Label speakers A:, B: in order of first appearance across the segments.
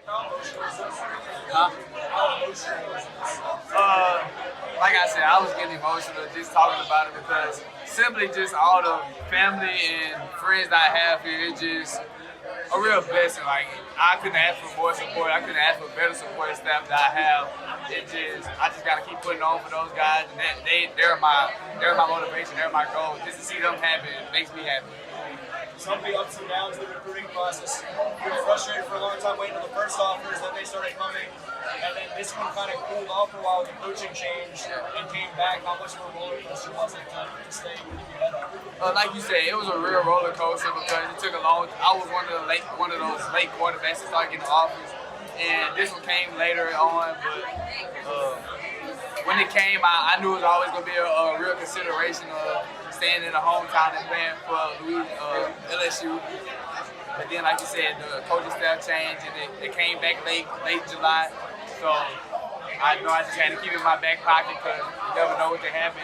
A: Huh? Like I said, I was getting emotional just talking about it because simply just all the family and friends that I have here, it's just a real blessing. Like I couldn't ask for more support. I couldn't ask for better support staff that I have. I just gotta keep putting on for those guys, and they're my motivation. They're my goal. Just to see them happy makes me happy.
B: Some of the ups and downs of the recruiting process. You were frustrated for a long time waiting for the first offers, then they started coming, and then this one kind of cooled off for a while with the coaching change and came back. How much of a roller coaster was it to stay with your head up?
A: Like you said, it was a real roller coaster because it took a long. I was one of those late quarterbacks to start getting offers, and this one came later on. But when it came, I knew it was always going to be a real consideration of staying in the hometown and playing for LSU. But then, like you said, the coaching staff changed and it came back late July. So I know I just had to keep it in my back pocket because you never know what can happen.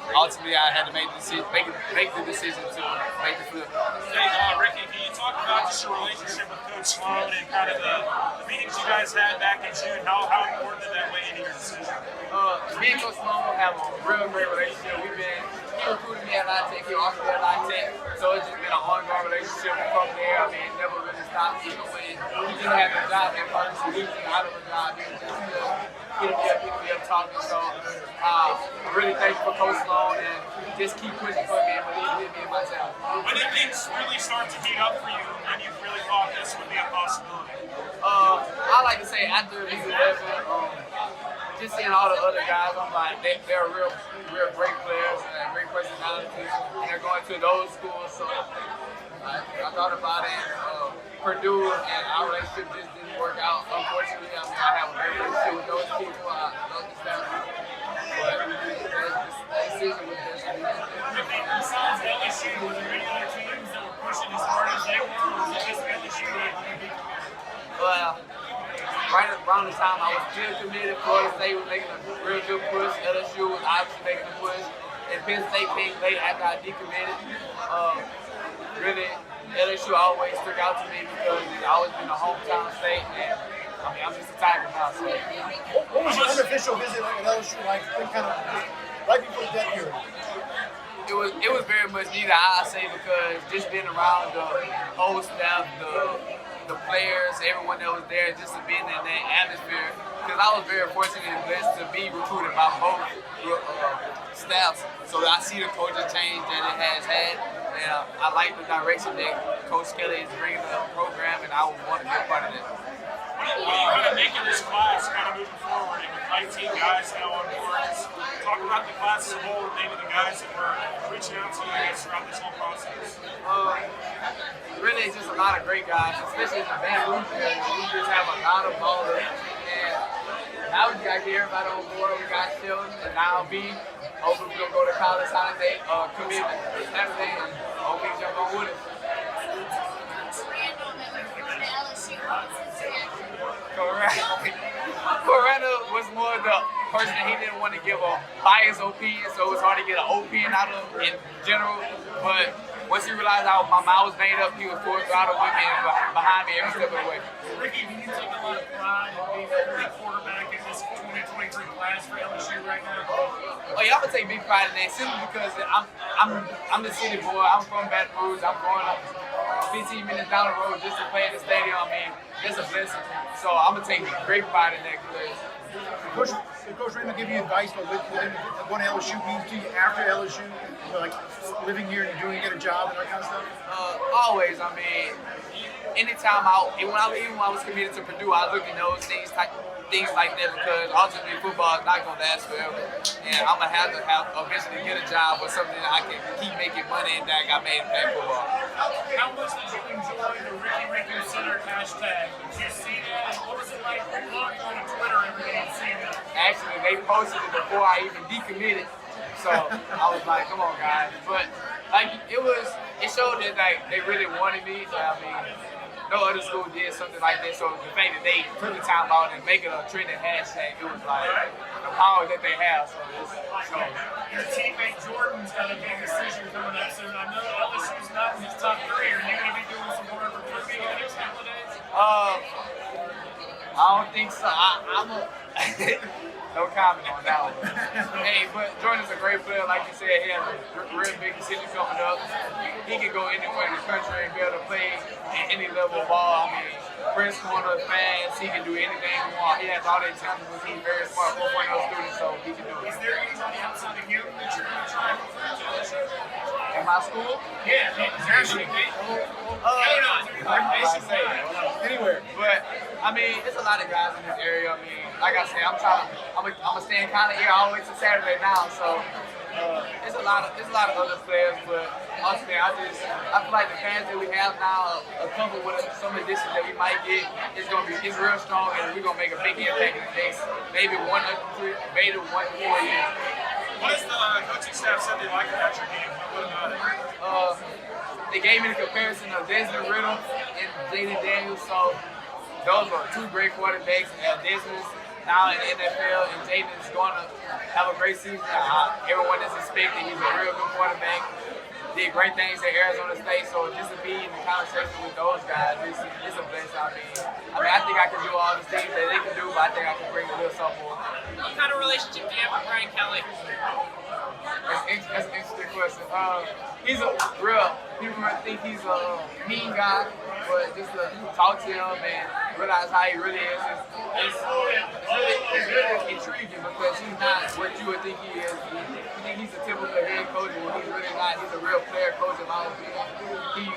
A: Ultimately, I had to make the decision to make the flip.
C: Hey, Rickie, can you talk about just your relationship with Coach Sloan and kind of the meetings you guys had back in June? How important did that weigh into your decision?
A: Me and Coach Sloan have a real great relationship. He recruited me at Tech, he offered me at Tech, so it's just been an ongoing relationship from there. I mean, it never really stopped. Even when he didn't have a job at first, he was out of a job. He was just hitting me up, talking. So I'm really thankful for Coach Sloan and just keep pushing for me and believing in me and myself.
C: When did things really start to heat up for you and you really thought this would be a possibility?
A: I like to say after this 11, just seeing all the other guys, I'm like, they're real great players and great personalities, and they're going to those schools. So I thought about it. Purdue and our relationship just didn't work out. Unfortunately, I have a great relationship with those people. I love the staff. But the decision was just me.
C: Besides LSU, were there any other teams that were pushing as hard as they were, or was it just LSU that you?
A: Well, right around the time I was still committed, Florida State was making a real good push. LSU was obviously making a push. And Penn State came late after I decommitted. Really, LSU always stuck out to me because it's always been a hometown state. And I mean, I'm just a Tiger now. So.
B: What was your unofficial visit at LSU like? Kind of right before the death period?
A: It was very much needed, I say, because just being around the whole staff, the players, everyone that was there, just to be in that atmosphere. Because I was very fortunate and blessed to be recruited by both staffs. So I see the coaching change that it has had, and I like the direction that Coach Kelly is bringing the program, and I would want to be a part of it.
C: What are you kind of making this class kind of moving forward? And with 19 guys now on board, talk about the class as a whole, and maybe the guys that were reaching out to you guys throughout this whole process.
A: Really, it's just a lot of great guys, especially in the bamboo field. We just have a lot of ballers, and now we got everybody on board. We got Sheldon and now B. Hopefully we're gonna go to college holiday commitment Saturday, and hopefully jump on with it. Coretta was more the person that he didn't want to give a biased opinion, so it was hard to get an opinion out of him in general. But once he realized how my mind was made up, he was full throttle with me and behind me every step of the way.
C: Rickie, do you take a lot of pride in being a quarterback in this 2023 class for LSU right now?
A: Oh yeah, I'm gonna take big pride in that simply because I'm the city boy. I'm from Baton Rouge. I'm going up 15 minutes down the road just to play in the stadium. I mean, it's a blessing. So I'm gonna take great pride in that because
B: Coach Raymond give you advice about what LSU means to you after LSU, like living here and get a job and that kind of stuff?
A: Always. I mean, anytime even when I was committed to Purdue, I looked at those things like that because ultimately football is not gonna last forever, and I'm gonna have to eventually get a job or something that I can keep making money and that I got made in playing football.
C: How much did you enjoy the Rickie Center hashtag? Did you see that? What was it like logging on Twitter every day and seeing that?
A: Actually, they posted it before I even decommitted, so I was like, come on, guys. But like, it showed that like they really wanted me. So, I mean, no other school did something like that. So the fact that they took the time out and make it a trending hashtag, it was like the power that they have. So
C: your teammate Jordan's got a big decision coming up soon. I know LSU's not in his top 3. Are you going to be doing some more recruiting in the next couple of days?
A: don't think so. I'm a no comment on that one. Hey, but Jordan's a great player, like you said. He has a real big decision coming up. He can go anywhere in the country and be able to play at any level of ball. I mean, press corner, fast. He can do anything he wants. He has all the intangibles. He's very smart, 4.0 student, so he can do it.
C: Is there anybody outside of him that you're going to try and recruit to LSU?
A: In my school?
C: Yeah, seriously.
A: Anywhere. But I mean, there's a lot of guys in this area. I mean, like I said, I'm staying kind of here all the way to Saturday now. So there's a lot of other players, but honestly, I feel like the fans that we have now, coupled with some additions that we might get, it's real strong, and we're gonna make a big impact in the next maybe 1 or 3, maybe 1 to 4 years.
C: What has the coaching staff said they like about your game? What about it?
A: They gave me the comparison of Desmond Riddle and Jaden Daniels, so those are 2 great quarterbacks. Desmond's now in the NFL, and Jaden is going to have a great season. Everyone is expecting. He's a real good quarterback. Did great things at Arizona State, so just to be in the conversation with those guys, it's a blessing. I think I can do all the things that they can do, but I think I can bring a little something more.
D: What kind of relationship do you have with Brian Kelly?
A: That's an interesting question. He's a real, people might think he's a mean guy, but just to talk to him and realize how he really is, it's really intriguing because he's not what you would think he is. You think he's a typical head coach, but he's really not. He's a real player coach in my opinion. He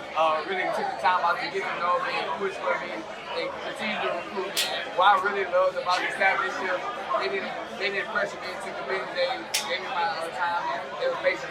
A: really took the time out to get to know me and push for me and continue to recruit. What I really loved about the staff this year, they didn't pressure me into the business. They gave me my time and they were patient.